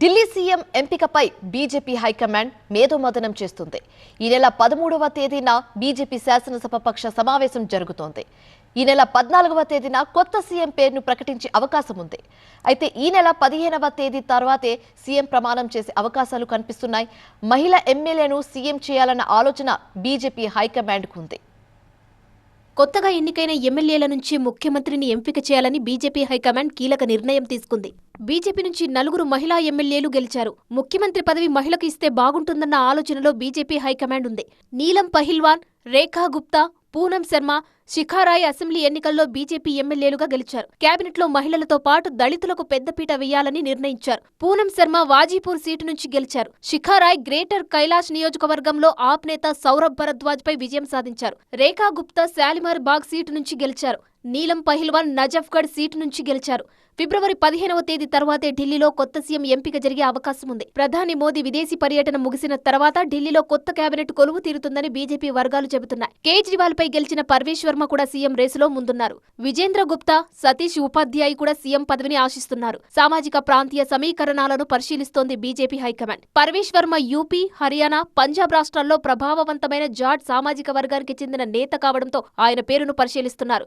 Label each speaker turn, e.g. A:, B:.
A: Delhi CM ఎంపికపై BJP high command మేధోమథనం చేస్తుంది. ఈ నెల 13వ తేదీన బీజేపీ శాసనసభాపక్ష సమావేశం జరుగుతోంది. ఈ నెల 14వ తేదీన కొత్త సీఎం పేరును ప్రకటించే అవకాశం ఉంది. అయితే ఈ నెల 15వ తేదీ తర్వాతే సీఎం ప్రమాణం చేసే అవకాశాలు కనిపిస్తున్నాయి. మహిళా ఎమ్మెల్యేను సీఎం చేయాలన్న ఆలోచన బీజేపీ హైకమాండ్కు ఉంది.
B: కొత్తగా ఎన్నికైన ఎమ్మెల్యేల నుంచి ముఖ్యమంత్రిని ఎంపిక చేయాలని బీజేపీ హైకమాండ్ కీలక నిర్ణయం తీసుకుంది. బీజేపీ నుంచి 4 మహిళా ఎమ్మెల్యేలు గెలిచారు. ముఖ్యమంత్రి పదవి మహిళకు ఇస్తే బాగుంటుందన్న ఆలోచనలో బీజేపీ హైకమాండ్ ఉంది. నీలం పహిల్వాన్, రేఖా గుప్తా, పూనం శర్మ, శిఖారాయ్ అసెంబ్లీ ఎన్నికల్లో బీజేపీ ఎమ్మెల్యేలుగా గెలిచారు. కేబినెట్లో మహిళలతో పాటు దళితులకు పెద్దపీట వేయాలని నిర్ణయించారు. పూనం శర్మ వాజీపూర్ సీటు నుంచి గెలిచారు. శిఖారాయ్ గ్రేటర్ కైలాష్ నియోజకవర్గంలో ఆప్ నేత సౌరభ్ భరద్వాజ్ పై విజయం సాధించారు. రేఖా గుప్తా శాలిమార్ బాగ్ సీటు నుంచి గెలిచారు. నీలం పహిల్వాన్ నజఫ్గఢ్ సీటు నుంచి గెలిచారు. ఫిబ్రవరి 15వ తేదీ తర్వాతే ఢిల్లీలో కొత్త సీఎం ఎంపిక జరిగే అవకాశం ఉంది. ప్రధాని మోదీ విదేశీ పర్యటన ముగిసిన తర్వాత ఢిల్లీలో కొత్త కేబినెట్ కొలువు తీరుతుందని బీజేపీ వర్గాలు చెబుతున్నాయి. కేజ్రీవాల్ పై గెలిచిన పర్వేష్ వర్మ కూడా సీఎం రేసులో ముందున్నారు. విజేంద్ర గుప్తా, సతీష్ ఉపాధ్యాయ్ కూడా సీఎం పదవిని ఆశిస్తున్నారు. సామాజిక ప్రాంతీయ సమీకరణాలను పరిశీలిస్తోంది BJP high command. Parvesh Varma UP, Haryana, Punjab రాష్ట్రాల్లో ప్రభావవంతమైన జాట్ సామాజిక వర్గానికి చెందిన నేత కావడంతో ఆయన పేరును పరిశీలిస్తున్నారు.